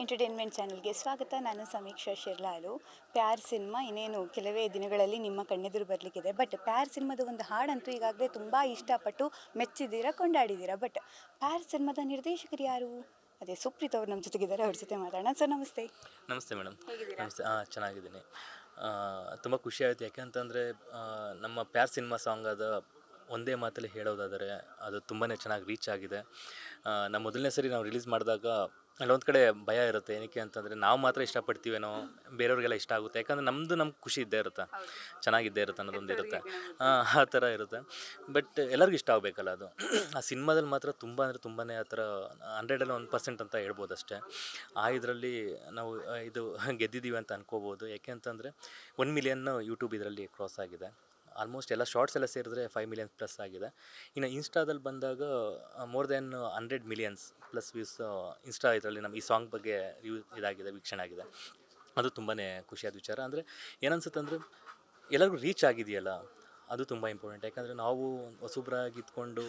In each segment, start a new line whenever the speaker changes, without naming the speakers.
Entertainment ಚಾನಲ್ಗೆ ಸ್ವಾಗತ. ನಾನು ಸಮೀಕ್ಷಾ ಶಿರ್ಲಾಲು. ಪ್ಯಾರ್ ಸಿನಿಮಾ ಇನ್ನೇನು ಕೆಲವೇ ದಿನಗಳಲ್ಲಿ ನಿಮ್ಮ ಕಣ್ಣೆದುರು ಬರಲಿಕ್ಕಿದೆ. ಬಟ್ ಪ್ಯಾರ್ ಸಿನಿಮಾದ ಒಂದು ಹಾಡಂತೂ ಈಗಾಗಲೇ ತುಂಬ ಇಷ್ಟಪಟ್ಟು ಮೆಚ್ಚಿದ್ದೀರಾ, ಕೊಂಡಾಡಿದ್ದೀರಾ. ಬಟ್ ಪ್ಯಾರ್ ಸಿನಿಮಾದ ನಿರ್ದೇಶಕರು ಯಾರು? ಅದೇ ಸುಪ್ರೀತ್ ಅವರು ನಮ್ಮ ಜೊತೆಗಿದ್ದಾರೆ. ಅವ್ರ ಜೊತೆ ಮಾತಾಡೋಣ. ಸರ್ ನಮಸ್ತೆ.
ನಮಸ್ತೆ ಮೇಡಮ್.
ಹೇಗಿದ್ದೀರಾ?
ನಮಸ್ತೆ. ಚೆನ್ನಾಗಿದ್ದೀನಿ. ತುಂಬ ಖುಷಿ ಆಯಿತು. ಯಾಕೆಂತಂದರೆ ನಮ್ಮ ಪ್ಯಾರ್ ಸಿನಿಮಾ ಸಾಂಗ್ ಅದು ಒಂದೇ ಮಾತಲ್ಲಿ ಹೇಳೋದಾದರೆ ಅದು ತುಂಬಾ ಚೆನ್ನಾಗಿ ರೀಚ್ ಆಗಿದೆ. ನಮ್ಮ ಮೊದಲನೇ ಸರಿ ನಾವು ರಿಲೀಸ್ ಮಾಡಿದಾಗ ಅಲ್ಲೊಂದು ಕಡೆ ಭಯ ಇರುತ್ತೆ. ಏನಕ್ಕೆ ಅಂತಂದರೆ ನಾವು ಮಾತ್ರ ಇಷ್ಟಪಡ್ತೀವೇನೋ, ಬೇರೆಯವ್ರಿಗೆಲ್ಲ ಇಷ್ಟ ಆಗುತ್ತೆ. ಯಾಕಂದರೆ ನಮ್ಗೆ ಖುಷಿ ಇದ್ದೇ ಇರುತ್ತೆ, ಚೆನ್ನಾಗಿದ್ದೇ ಇರುತ್ತೆ ಅನ್ನೋದೊಂದು ಇರುತ್ತೆ. ಆ ಥರ ಇರುತ್ತೆ. ಬಟ್ ಎಲ್ಲರಿಗೂ ಇಷ್ಟ ಆಗಬೇಕಲ್ಲ ಅದು. ಆ ಸಿನಿಮಾದಲ್ಲಿ ಮಾತ್ರ ತುಂಬ ಅಂದರೆ ತುಂಬಾ ಆ ಥರ 100ರಲ್ಲಿ 1% ಅಂತ ಹೇಳ್ಬೋದು ಅಷ್ಟೇ. ಇದರಲ್ಲಿ ನಾವು ಇದು ಗೆದ್ದಿದ್ದೀವಿ ಅಂತ ಅನ್ಕೋಬೋದು. ಯಾಕೆ ಅಂತಂದರೆ 1 ಮಿಲಿಯನ್ ಯೂಟ್ಯೂಬ್ ಇದರಲ್ಲಿ ಕ್ರಾಸ್ ಆಗಿದೆ. ಆಲ್ಮೋಸ್ಟ್ ಎಲ್ಲ ಶಾರ್ಟ್ಸ್ ಎಲ್ಲ ಸೇರಿದ್ರೆ 5 ಮಿಲಿಯನ್ ಪ್ಲಸ್ ಆಗಿದೆ. ಇನ್ನು ಇನ್ಸ್ಟಾದಲ್ಲಿ ಬಂದಾಗ more than 100 millions plus views insta ಇದರಲ್ಲಿ ನಮ್ಮ ಈ ಸಾಂಗ್ ಬಗ್ಗೆ ವೀಕ್ಷಣೆ ಆಗಿದೆ. ಅದು ತುಂಬಾ ಖುಷಿಯಾದ ವಿಚಾರ. ಅಂದರೆ ಏನನ್ಸುತ್ತೆ ಅಂದರೆ ಎಲ್ಲರಿಗೂ ರೀಚ್ ಆಗಿದೆಯಲ್ಲ, ಅದು ತುಂಬ ಇಂಪಾರ್ಟೆಂಟ್. ಯಾಕಂದರೆ ನಾವು ಹೊಸಬ್ರಾಗಿ ಇದ್ಕೊಂಡು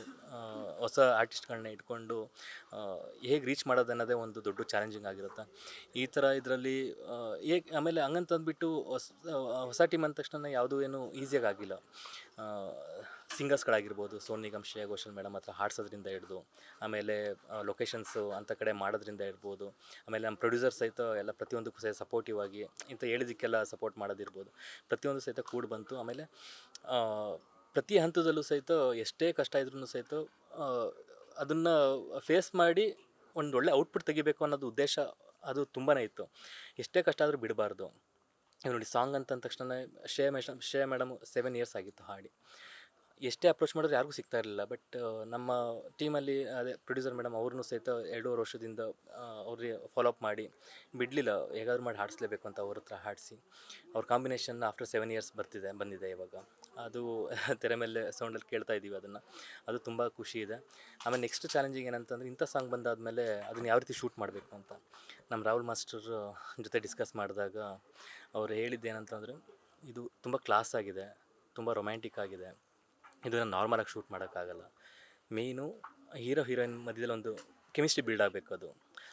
ಹೊಸ ಆರ್ಟಿಸ್ಟ್ಗಳನ್ನ ಇಟ್ಕೊಂಡು ಹೇಗೆ ರೀಚ್ ಮಾಡೋದು ಅನ್ನೋದೇ ಒಂದು ದೊಡ್ಡ ಚಾಲೆಂಜಿಂಗ್ ಆಗಿರುತ್ತೆ. ಈ ಥರ ಇದರಲ್ಲಿ ಆಮೇಲೆ ಹಂಗಂತಂದ್ಬಿಟ್ಟು ಹೊಸ ಟೀಮ್ ಅಂದ ತಕ್ಷಣ ಯಾವುದೂ ಏನು ಈಸಿಯಾಗಿ ಆಗಿಲ್ಲ. ಸಿಂಗರ್ಸ್ಗಳಾಗಿರ್ಬೋದು, ಸೋನು ನಿಗಮ್, ಶ್ರೇಯಾ ಘೋಷಾಲ್ ಮೇಡಮ್ ಹತ್ರ ಹಾಡ್ಸೋದ್ರಿಂದ ಹಿಡಿದು, ಆಮೇಲೆ ಲೊಕೇಶನ್ಸು ಅಂತ ಕಡೆ ಮಾಡೋದ್ರಿಂದ ಇರ್ಬೋದು, ಆಮೇಲೆ ನಮ್ಮ ಪ್ರೊಡ್ಯೂಸರ್ ಸಹಿತ ಎಲ್ಲ ಪ್ರತಿಯೊಂದಕ್ಕೂ ಸಹಿತ ಸಪೋರ್ಟಿವ್ ಆಗಿ ಇಂಥ ಹೇಳಿದ್ದಕ್ಕೆಲ್ಲ ಸಪೋರ್ಟ್ ಮಾಡೋದಿರ್ಬೋದು, ಪ್ರತಿಯೊಂದು ಸಹಿತ ಕೂಡಿ ಬಂತು. ಆಮೇಲೆ ಪ್ರತಿ ಹಂತದಲ್ಲೂ ಸಹಿತ ಎಷ್ಟೇ ಕಷ್ಟ ಇದ್ರೂ ಸಹಿತ ಅದನ್ನು ಫೇಸ್ ಮಾಡಿ ಒಂದು ಒಳ್ಳೆ ಔಟ್ಪುಟ್ ತೆಗಿಬೇಕು ಅನ್ನೋದು ಉದ್ದೇಶ ಅದು ತುಂಬಾ ಇತ್ತು. ಎಷ್ಟೇ ಕಷ್ಟ ಆದರೂ ಬಿಡಬಾರ್ದು. ನೋಡಿ, ಸಾಂಗ್ ಅಂತಂದ ತಕ್ಷಣ ಶ್ರೇಯಾ ಮೇಡಮ್ 7 ಇಯರ್ಸ್ ಆಗಿತ್ತು ಹಾಡಿ. ಎಷ್ಟೇ ಅಪ್ರೋಚ್ ಮಾಡಿದ್ರೆ ಯಾರಿಗೂ ಸಿಗ್ತಾ ಇರಲಿಲ್ಲ. ಬಟ್ ನಮ್ಮ ಟೀಮಲ್ಲಿ ಅದೇ ಪ್ರೊಡ್ಯೂಸರ್ ಮೇಡಮ್ ಅವ್ರನ್ನೂ ಸಹಿತ 2.5 ವರ್ಷದಿಂದ ಅವ್ರಿಗೆ ಫಾಲೋಅಪ್ ಮಾಡಿ ಬಿಡಲಿಲ್ಲ. ಹೇಗಾದ್ರೂ ಮಾಡಿ ಹಾಡಿಸ್ಲೇಬೇಕು ಅಂತ ಅವ್ರ ಹತ್ರ ಹಾಡಿಸಿ ಅವ್ರ ಕಾಂಬಿನೇಷನ್ ಆಫ್ಟರ್ 7 ಇಯರ್ಸ್ ಬಂದಿದೆ ಇವಾಗ. ಅದು ತೆರೆ ಮೇಲೆ ಸೌಂಡಲ್ಲಿ ಕೇಳ್ತಾ ಇದ್ದೀವಿ ಅದನ್ನು. ಅದು ತುಂಬ ಖುಷಿ ಇದೆ. ಆಮೇಲೆ ನೆಕ್ಸ್ಟ್ ಚಾಲೆಂಜಿಂಗ್ ಏನಂತಂದರೆ, ಇಂಥ ಸಾಂಗ್ ಬಂದಾದಮೇಲೆ ಅದನ್ನು ಯಾವ ರೀತಿ ಶೂಟ್ ಮಾಡಬೇಕು ಅಂತ ನಮ್ಮ ರಾಹುಲ್ ಮಾಸ್ಟರ್ ಜೊತೆ ಡಿಸ್ಕಸ್ ಮಾಡಿದಾಗ ಅವ್ರು ಹೇಳಿದ್ದೇನಂತಂದರೆ, ಇದು ತುಂಬ ಕ್ಲಾಸ್ ಆಗಿದೆ, ತುಂಬ ರೊಮ್ಯಾಂಟಿಕ್ ಆಗಿದೆ, ಇದನ್ನು ನಾರ್ಮಲಾಗಿ ಶೂಟ್ ಮಾಡೋಕ್ಕಾಗಲ್ಲ. ಮೇಯ್ನು ಹೀರೋ ಹೀರೋಯಿನ್ ಮಧ್ಯದಲ್ಲಿ ಒಂದು ಕೆಮಿಸ್ಟ್ರಿ ಬಿಲ್ಡ್ ಆಗಬೇಕು.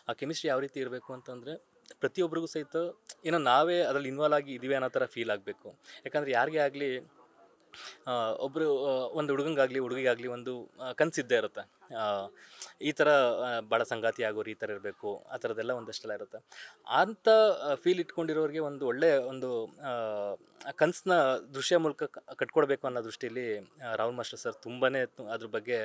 ಆ ಕೆಮಿಸ್ಟ್ರಿ ಯಾವ ರೀತಿ ಇರಬೇಕು ಅಂತಂದರೆ, ಪ್ರತಿಯೊಬ್ಬರಿಗೂ ಸಹಿತ ಏನೋ ನಾವೇ ಅದರಲ್ಲಿ ಇನ್ವಾಲ್ವ್ ಆಗಿ ಇದ್ದೀವಿ ಅನ್ನೋ ಥರ ಫೀಲ್ ಆಗಬೇಕು. ಯಾಕಂದರೆ ಯಾರಿಗೇ ಆಗಲಿ ಒಬ್ಬರು ಒಂದು ಹುಡುಗಿಗಾಗಲಿ ಒಂದು ಕನಸಿದ್ದೇ ಇರುತ್ತೆ. ಈ ಥರ ಭಾಳ ಸಂಗಾತಿ ಆಗೋರು ಈ ಥರ ಇರಬೇಕು, ಆ ಥರದ್ದೆಲ್ಲ ಒಂದಷ್ಟೆಲ್ಲ ಇರುತ್ತೆ. ಅಂಥ ಫೀಲ್ ಇಟ್ಕೊಂಡಿರೋರಿಗೆ ಒಂದು ಒಳ್ಳೆಯ ಒಂದು ಕನಸನ್ನ ದೃಶ್ಯ ಮೂಲಕ ಕಟ್ಕೊಡ್ಬೇಕು ಅನ್ನೋ ದೃಷ್ಟಿಯಲ್ಲಿ ರಾಹುಲ್ ಮಾಸ್ಟರ್ ಸರ್ ತುಂಬಾ ಅದ್ರ ಬಗ್ಗೆ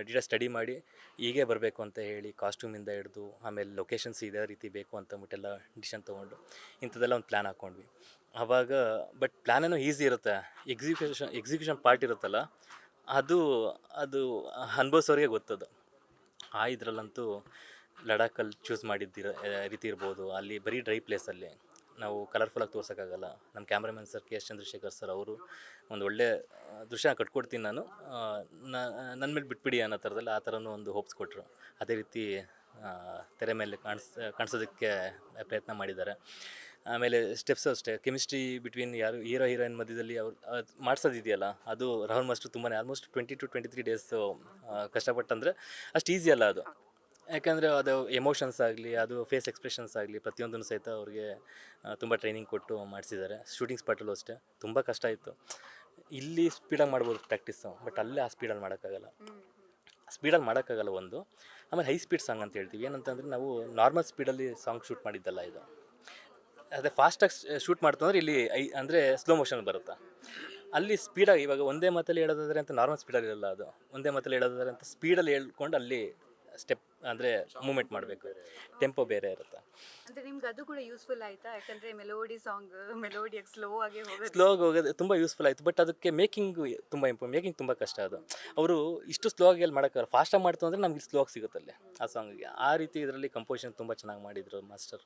ಡೀಟೇಲ್ ಸ್ಟಡಿ ಮಾಡಿ ಹೀಗೆ ಬರಬೇಕು ಅಂತ ಹೇಳಿ, ಕಾಸ್ಟ್ಯೂಮಿಂದ ಹಿಡಿದು ಆಮೇಲೆ ಲೊಕೇಶನ್ಸ್ ಇದೇ ರೀತಿ ಬೇಕು ಅಂತಂದ್ಬಿಟ್ಟೆಲ್ಲ ಡಿಸಿಷನ್ ತೊಗೊಂಡು ಇಂಥದ್ದೆಲ್ಲ ಒಂದು ಪ್ಲ್ಯಾನ್ ಹಾಕ್ಕೊಂಡ್ವಿ ಆವಾಗ. ಬಟ್ ಪ್ಲ್ಯಾನ್ ಏನೋ ಈಸಿ ಇರುತ್ತೆ, ಎಕ್ಸಿಕ್ಯೂಷನ್ ಪಾರ್ಟ್ ಇರುತ್ತಲ್ಲ, ಅದು ಅನುಭವಿಸೋರಿಗೆ ಗೊತ್ತದು. ಇದರಲ್ಲಂತೂ ಲಡಾಖಲ್ಲಿ ಚೂಸ್ ಮಾಡಿದ್ದಿರೋ ರೀತಿ ಇರ್ಬೋದು. ಅಲ್ಲಿ ಬರೀ ಡ್ರೈ ಪ್ಲೇಸಲ್ಲಿ ನಾವು ಕಲರ್ಫುಲ್ಲಾಗಿ ತೋರ್ಸೋಕ್ಕಾಗಲ್ಲ. ನಮ್ಮ cameraman sir KS Chandrashekhar sir ಅವರು ಒಂದು ಒಳ್ಳೆ ದೃಶ್ಯ ಕಟ್ಕೊಡ್ತೀನಿ ನಾನು, ನನ್ನ ಮೇಲೆ ಬಿಟ್ಬಿಡಿ ಅನ್ನೋ ಥರದಲ್ಲಿ ಆ ಥರನೂ ಒಂದು ಹೋಪ್ಸ್ ಕೊಟ್ಟರು. ಅದೇ ರೀತಿ ತೆರೆ ಮೇಲೆ ಕಾಣಿಸೋದಕ್ಕೆ ಪ್ರಯತ್ನ ಮಾಡಿದ್ದಾರೆ. ಆಮೇಲೆ ಸ್ಟೆಪ್ಸು ಅಷ್ಟೇ, ಕೆಮಿಸ್ಟ್ರಿ ಬಿಟ್ವೀನ್ ಯಾರು ಹೀರೋ ಹೀರೋಯಿನ್ ಮಧ್ಯದಲ್ಲಿ ಅವ್ರು ಮಾಡಿಸೋದಿದೆಯಲ್ಲ, ಅದು ರಾಹುಲ್ ಮಾಸ್ಟರ್ ತುಂಬಾ ಆಲ್ಮೋಸ್ಟ್ 20 to 23 ಡೇಸು ಕಷ್ಟಪಟ್ಟಂದರೆ ಅಷ್ಟು ಈಸಿ ಅಲ್ಲ ಅದು. ಯಾಕಂದರೆ ಅದು ಎಮೋಷನ್ಸ್ ಆಗಲಿ, ಅದು ಫೇಸ್ ಎಕ್ಸ್ಪ್ರೆಷನ್ಸ್ ಆಗಲಿ, ಪ್ರತಿಯೊಂದನ್ನು ಸಹಿತ ಅವ್ರಿಗೆ ತುಂಬ ಟ್ರೈನಿಂಗ್ ಕೊಟ್ಟು ಮಾಡಿಸಿದ್ದಾರೆ. ಶೂಟಿಂಗ್ ಸ್ಪಾಟಲ್ಲೂ ಅಷ್ಟೇ ತುಂಬ ಕಷ್ಟ ಇತ್ತು. ಇಲ್ಲಿ ಸ್ಪೀಡಾಗಿ ಮಾಡ್ಬೋದು ಪ್ರಾಕ್ಟೀಸು, ಬಟ್ ಅಲ್ಲೇ ಆ ಸ್ಪೀಡಲ್ಲಿ ಮಾಡೋಕ್ಕಾಗಲ್ಲ ಒಂದು. ಆಮೇಲೆ ಹೈ ಸ್ಪೀಡ್ ಸಾಂಗ್ ಅಂತ ಹೇಳ್ತೀವಿ. ಏನಂತಂದರೆ, ನಾವು ನಾರ್ಮಲ್ ಸ್ಪೀಡಲ್ಲಿ ಸಾಂಗ್ ಶೂಟ್ ಮಾಡಿದ್ದಲ್ಲ ಇದು. ಅದೇ ಫಾಸ್ಟಾಗಿ ಶೂಟ್ ಮಾಡ್ತಂದ್ರೆ ಇಲ್ಲಿ ಅಂದರೆ ಸ್ಲೋ ಮೋಷನ್ ಬರುತ್ತೆ. ಅಲ್ಲಿ ಸ್ಪೀಡಾಗಿ ಇವಾಗ ಒಂದೇ ಮಾತಲ್ಲಿ ಹೇಳೋದಾದರೆ ಅಂತ ನಾರ್ಮಲ್ ಸ್ಪೀಡಲ್ಲಿ ಇರಲ್ಲ, ಅದು ಒಂದೇ ಮಾತಲ್ಲಿ ಹೇಳೋದಾದ್ರೆ ಅಂತ ಸ್ಪೀಡಲ್ಲಿ ಹೇಳ್ಕೊಂಡು ಅಲ್ಲಿ ಸ್ಟೆಪ್ ಅಂದರೆ ಮೂಮೆಂಟ್ ಮಾಡಬೇಕು, ಟೆಂಪೋ ಬೇರೆ ಇರುತ್ತೆ.
ಅಂದರೆ ನಿಮ್ಗೆ ಅದು ಕೂಡ ಯೂಸ್ಫುಲ್ ಆಯಿತಾ? ಯಾಕಂದರೆ ಮೆಲೋಡಿಯಾಗಿ ಸ್ಲೋ ಆಗಿ
ಹೋಗೋದು ತುಂಬ ಯೂಸ್ಫುಲ್ ಆಯಿತು. ಬಟ್ ಅದಕ್ಕೆ ಮೇಕಿಂಗ್ ತುಂಬ ಕಷ್ಟ. ಅದು ಅವರು ಇಷ್ಟು ಸ್ಲೋ ಆಗಿ ಎಲ್ಲಿ ಮಾಡೋಕ್ಕಾಗಲ್ಲ. ಫಾಸ್ಟಾಗಿ ಮಾಡ್ತು ಅಂದರೆ ನಮ್ಗೆ ಸ್ಲೋ ಆಗಿ ಸಿಗುತ್ತಲ್ಲಿ ಆ ಸಾಂಗಿಗೆ. ಆ ರೀತಿ ಇದರಲ್ಲಿ ಕಂಪೋಸಿಷನ್ ತುಂಬ ಚೆನ್ನಾಗಿ ಮಾಡಿದರು ಮಾಸ್ಟರ್.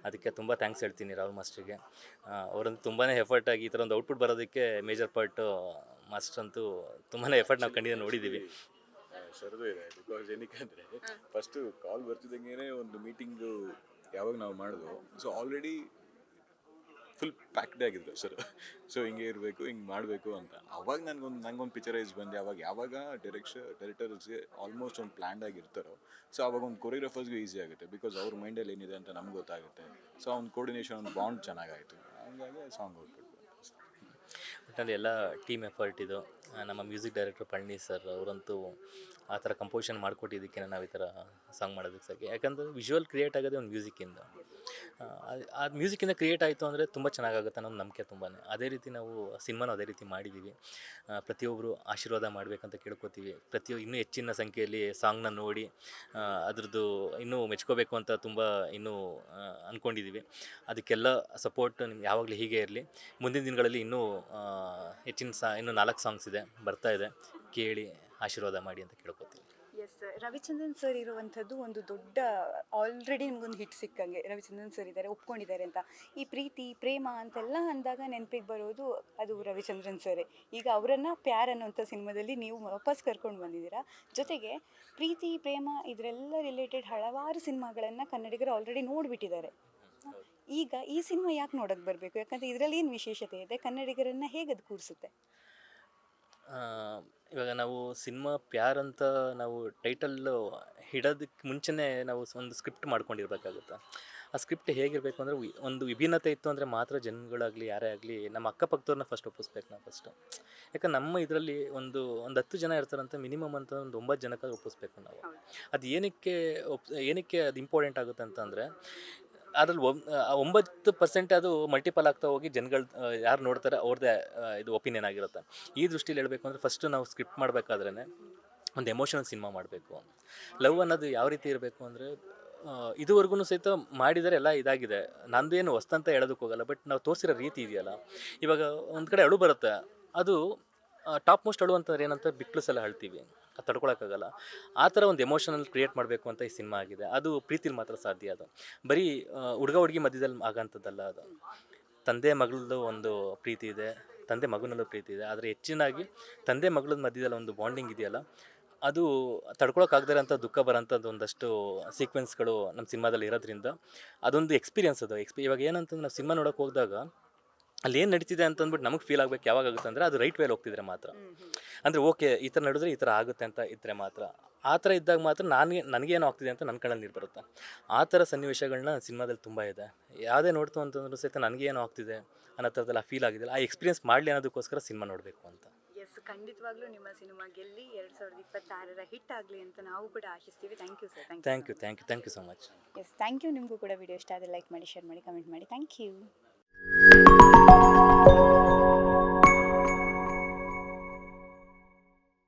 ಅದಕ್ಕೆ ತುಂಬ ಥ್ಯಾಂಕ್ಸ್ ಹೇಳ್ತೀನಿ ರಾಹುಲ್ ಮಾಸ್ಟರ್ಗೆ. ಅವರಂತೂ ತುಂಬಾ ಎಫರ್ಟ್ ಆಗಿ ಈ ಥರ ಒಂದು ಔಟ್ಪುಟ್ ಬರೋದಕ್ಕೆ ಮೇಜರ್ ಪಾರ್ಟು ಮಾಸ್ಟರ್ ಅಂತೂ ತುಂಬಾ ಎಫರ್ಟ್ ನಾವು ಖಂಡಿತ ನೋಡಿದ್ದೀವಿ.
ಸರಿದು ಇದೆ. ಬಿಕಾಸ್ ಏನಕ್ಕೆ ಅಂದರೆ, ಫಸ್ಟು ಕಾಲ್ ಬರ್ತಿದ್ದಂಗೆ ಒಂದು ಮೀಟಿಂಗು ಯಾವಾಗ ನಾವು ಮಾಡಿದ್ವು, ಸೊ ಆಲ್ರೆಡಿ ಫುಲ್ ಪ್ಯಾಕ್ಡ್ ಆಗಿದ್ರು ಸರ್. ಸೊ ಹಿಂಗೆ ಇರಬೇಕು, ಹಿಂಗೆ ಮಾಡಬೇಕು ಅಂತ. ಅವಾಗ ನನಗೊಂದು ಪಿಕ್ಚರೈಸ್ ಬಂದೆ. ಯಾವಾಗ ಡೈರೆಕ್ಟರ್ಸ್ಗೆ ಆಲ್ಮೋಸ್ಟ್ ಒಂದು ಪ್ಲ್ಯಾಂಡ್ ಆಗಿರ್ತಾರೋ, ಸೊ ಅವಾಗ ಒಂದು ಕೊರಿಯೋಗ್ರಾಫರ್ಸ್ಗೂ ಈಸಿ ಆಗುತ್ತೆ, ಬಿಕಾಸ್ ಅವ್ರ ಮೈಂಡಲ್ಲಿ ಏನಿದೆ ಅಂತ ನಮ್ಗೆ ಗೊತ್ತಾಗುತ್ತೆ. ಸೊ ಅವ್ನ ಕೋರ್ಡಿನೇಷನ್, ಒಂದು ಬಾಂಡ್ ಚೆನ್ನಾಗಾಯಿತು, ಹಂಗಾಗಿ ಸಾಂಗ್ ಔಟ್ಪುಟ್.
ಒಟ್ಟಿನಲ್ಲಿ ಎಲ್ಲ ಟೀಮ್ ಎಫರ್ಟ್ ಇದು. ನಮ್ಮ ಮ್ಯೂಸಿಕ್ ಡೈರೆಕ್ಟರ್ ಪಳನಿ ಸರ್ ಅವರಂತೂ ಆ ಥರ ಕಂಪೋಸಿಷನ್ ಮಾಡಿಕೊಟ್ಟಿದ್ದಕ್ಕೆ ನಾವು ಈ ಥರ ಸಾಂಗ್ ಮಾಡೋದಕ್ಕೆ ಸಾಕು. ಯಾಕಂದರೆ ವಿಜುವಲ್ ಕ್ರಿಯೇಟ್ ಆಗೋದೇ ಒಂದು ಮ್ಯೂಸಿಕ್ಕಿಂದ. ಆ ಮ್ಯೂಸಿಕ್ಕಿಂದ ಕ್ರಿಯೇಟ್ ಆಯಿತು ಅಂದರೆ ತುಂಬ ಚೆನ್ನಾಗಾಗುತ್ತೆ ಅನ್ನೋ ನಂಬಿಕೆ ತುಂಬಾ. ಅದೇ ರೀತಿ ನಾವು ಸಿನಿಮಾನೂ ಅದೇ ರೀತಿ ಮಾಡಿದ್ದೀವಿ. ಪ್ರತಿಯೊಬ್ಬರು ಆಶೀರ್ವಾದ ಮಾಡಬೇಕಂತ ಕೇಳ್ಕೊತೀವಿ. ಇನ್ನೂ ಹೆಚ್ಚಿನ ಸಂಖ್ಯೆಯಲ್ಲಿ ಸಾಂಗ್ನ ನೋಡಿ ಅದ್ರದ್ದು ಇನ್ನೂ ಮೆಚ್ಕೋಬೇಕು ಅಂತ ತುಂಬ ಇನ್ನೂ ಅಂದ್ಕೊಂಡಿದ್ದೀವಿ. ಅದಕ್ಕೆಲ್ಲ ಸಪೋರ್ಟ್ ನಿಮ್ಗೆ ಯಾವಾಗಲೂ ಹೀಗೆ ಇರಲಿ. ಮುಂದಿನ ದಿನಗಳಲ್ಲಿ ಇನ್ನೂ ಹೆಚ್ಚಿನ ಇನ್ನೂ 4 ಸಾಂಗ್ಸ್ ಇದೆ, ಬರ್ತಾ ಇದೆ, ಕೇಳಿ ಆಶೀರ್ವಾದ ಮಾಡಿ ಅಂತ ಕೇಳ್ಕೊತೀವಿ.
ಎಸ್, ರವಿಚಂದ್ರನ್ ಸರ್ ಇರುವಂಥದ್ದು ಒಂದು ದೊಡ್ಡ, ಆಲ್ರೆಡಿ ನಿಮ್ಗೊಂದು ಹಿಟ್ ಸಿಕ್ಕಂಗೆ ರವಿಚಂದ್ರನ್ ಸರ್ ಇದ್ದಾರೆ, ಒಪ್ಕೊಂಡಿದ್ದಾರೆ ಅಂತ. ಈ ಪ್ರೀತಿ ಪ್ರೇಮ ಅಂತೆಲ್ಲ ಅಂದಾಗ ನೆನಪಿಗೆ ಬರೋದು ಅದು ರವಿಚಂದ್ರನ್ ಸರ್. ಈಗ ಅವರನ್ನು ಪ್ಯಾರ್ ಅನ್ನೋಂಥ ಸಿನಿಮಾದಲ್ಲಿ ನೀವು ವಾಪಸ್ ಕರ್ಕೊಂಡು ಬಂದಿದ್ದೀರಾ. ಜೊತೆಗೆ ಪ್ರೀತಿ ಪ್ರೇಮ ಇದರೆಲ್ಲ ರಿಲೇಟೆಡ್ ಹಲವಾರು ಸಿನಿಮಾಗಳನ್ನು ಕನ್ನಡಿಗರು ಆಲ್ರೆಡಿ ನೋಡಿಬಿಟ್ಟಿದ್ದಾರೆ. ಈಗ ಈ ಸಿನಿಮಾ ಯಾಕೆ ನೋಡೋಕ್ಕೆ ಬರಬೇಕು? ಯಾಕಂದರೆ ಇದರಲ್ಲಿ ಏನು ವಿಶೇಷತೆ ಇದೆ? ಕನ್ನಡಿಗರನ್ನು ಹೇಗೆ ಅದು ಕೂರಿಸುತ್ತೆ?
ಇವಾಗ ನಾವು ಸಿನಿಮಾ ಪ್ಯಾರ್ ಅಂತ ನಾವು ಟೈಟಲ್ಲು ಇಡೋದಕ್ಕೆ ಮುಂಚೆನೇ ನಾವು ಒಂದು ಸ್ಕ್ರಿಪ್ಟ್ ಮಾಡ್ಕೊಂಡಿರ್ಬೇಕಾಗುತ್ತೆ. ಆ ಸ್ಕ್ರಿಪ್ಟ್ ಹೇಗಿರಬೇಕು ಅಂದರೆ ಒಂದು ವಿಭಿನ್ನತೆ ಇತ್ತು ಅಂದರೆ ಮಾತ್ರ ಜನಗಳಾಗಲಿ ಯಾರೇ ಆಗಲಿ ನಮ್ಮ ಅಕ್ಕಪಕ್ಕದವ್ರನ್ನ ಫಸ್ಟ್ ಒಪ್ಪಿಸ್ಬೇಕು ನಾವು ಫಸ್ಟು. ಯಾಕಂದ್ರೆ ನಮ್ಮ ಇದರಲ್ಲಿ ಒಂದು 10 ಜನ ಇರ್ತಾರಂತ, ಮಿನಿಮಮ್ ಅಂತ ಒಂದು 9 ಜನಕ್ಕಾಗಿ ಒಪ್ಪಿಸ್ಬೇಕು ನಾವು. ಅದು ಏನಕ್ಕೆ ಅದು ಇಂಪಾರ್ಟೆಂಟ್ ಆಗುತ್ತೆ ಅಂತಂದರೆ, ಅದ್ರಲ್ಲಿ 9% ಅದು ಮಲ್ಟಿಪಲ್ ಆಗ್ತಾ ಹೋಗಿ ಜನಗಳು ಯಾರು ನೋಡ್ತಾರೆ ಅವ್ರದ್ದೇ ಇದು ಒಪಿನಿಯನ್ ಆಗಿರುತ್ತೆ. ಈ ದೃಷ್ಟಿಲಿ ಹೇಳಬೇಕು ಅಂದರೆ ಫಸ್ಟು ನಾವು ಸ್ಕ್ರಿಪ್ಟ್ ಮಾಡಬೇಕಾದ್ರೇ ಒಂದು ಎಮೋಷನಲ್ ಸಿನಿಮಾ ಮಾಡಬೇಕು. ಲವ್ ಅನ್ನೋದು ಯಾವ ರೀತಿ ಇರಬೇಕು ಅಂದರೆ, ಇದುವರೆಗೂ ಸಹಿತ ಮಾಡಿದರೆ ಎಲ್ಲ ಇದಾಗಿದೆ, ನಂದು ಏನು ಹೊಸ್ತಂತ ಹೇಳೋದಕ್ಕೆ ಹೋಗಲ್ಲ, ಬಟ್ ನಾವು ತೋರಿಸಿರೋ ರೀತಿ ಇದೆಯಲ್ಲ, ಇವಾಗ ಒಂದು ಕಡೆ ಅಳು ಬರುತ್ತೆ, ಅದು ಟಾಪ್ ಮೋಸ್ಟ್ ಅಳು ಅಂತಂದ್ರೆ ಏನಂತ ಬಿಕ್ಲಸೆಲ್ಲ ಅಳ್ತೀವಿ, ಅದು ತಡ್ಕೊಳಕ್ಕಾಗಲ್ಲ. ಆ ಥರ ಒಂದು ಎಮೋಷನಲ್ ಕ್ರಿಯೇಟ್ ಮಾಡಬೇಕು ಅಂತ ಈ ಸಿನಿಮಾ ಆಗಿದೆ. ಅದು ಪ್ರೀತಿಲಿ ಮಾತ್ರ ಸಾಧ್ಯ. ಅದು ಬರೀ ಹುಡುಗ ಹುಡುಗಿ ಮಧ್ಯದಲ್ಲಿ ಆಗೋಂಥದ್ದಲ್ಲ. ಅದು ತಂದೆ ಮಗಳದ್ದು ಒಂದು ಪ್ರೀತಿ ಇದೆ, ತಂದೆ ಮಗನಲ್ಲೂ ಪ್ರೀತಿ ಇದೆ, ಆದರೆ ಹೆಚ್ಚಿನಾಗಿ ತಂದೆ ಮಗಳ ಮಧ್ಯದಲ್ಲಿ ಒಂದು ಬಾಂಡಿಂಗ್ ಇದೆಯಲ್ಲ, ಅದು ತಡ್ಕೊಳಕ್ಕಾಗದೇ ಅಂತ ದುಃಖ ಬರೋಂಥದ್ದು ಒಂದಷ್ಟು ಸೀಕ್ವೆನ್ಸ್ಗಳು ನಮ್ಮ ಸಿನಿಮಾದಲ್ಲಿ ಇರೋದ್ರಿಂದ ಅದೊಂದು ಎಕ್ಸ್ಪೀರಿಯನ್ಸ್. ಅದು ಇವಾಗ ಏನಂತಂದ್ರೆ ನಾವು ಸಿನಿಮಾ ನೋಡೋಕೆ ಹೋದಾಗ ಅಲ್ಲಿ ಏನು ನಡೀತಿದೆ ಅಂತಂದ್ಬಿಟ್ಟು ನಮಗೆ ಫೀಲ್ ಆಗಬೇಕು ಯಾವಾಗುತ್ತೆ ಅಂದರೆ, ಅದು ರೈಟ್ ವೇಲಿ ಹೋಗ್ತಿದ್ರೆ ಮಾತ್ರ. ಅಂದರೆ ಓಕೆ ಈ ಥರ ನಡೆದ್ರೆ ಈ ಥರ ಆಗುತ್ತೆ ಅಂತ ಇದ್ದರೆ ಮಾತ್ರ, ಆ ಥರ ಇದ್ದಾಗ ಮಾತ್ರ ನನಗೇನು ಆಗ್ತಿದೆ ಅಂತ ನನ್ನ ಕಣ್ಣಲ್ಲಿ ನೀರು ಬರುತ್ತೆ. ಆ ಥರ ಸನ್ನಿವೇಶಗಳನ್ನ ಸಿನಿಮಾದಲ್ಲಿ ತುಂಬ ಇದೆ. ಯಾವುದೇ ನೋಡ್ತು ಅಂತಂದ್ರೂ ಸಹಿತ ನನಗೇನು ಆಗ್ತಿದೆ ಅನ್ನೋ ಥರದ್ದೆಲ್ಲ ಫೀಲ್ ಆಗಿದೆಯಲ್ಲ, ಆ ಎಕ್ಸ್ಪೀರಿಯನ್ಸ್ ಮಾಡಲಿ ಅನ್ನೋದಕ್ಕೋಸ್ಕರ ಸಿನಿಮಾ ನೋಡಬೇಕು ಅಂತ.
ಎಸ್, ಖಂಡಿತವಾಗ್ಲೂ ನಿಮ್ಮ ಸಿನಿಮಾ ಗೆಲ್ಲಿ 2026ರ ಹಿಟ್ ಆಗಲಿ ಅಂತ ನಾವು ಕೂಡ ಆಶಿಸ್ತೀವಿ. Thank you sir.
Thank you so much.
Yes, thank you. ನಿಮಗೂ ಕೂಡ ವಿಡಿಯೋ ಇಷ್ಟ ಆದರೆ ಲೈಕ್ ಮಾಡಿ, ಶೇರ್ ಮಾಡಿ, ಕಮೆಂಟ್ ಮಾಡಿ. Thank you.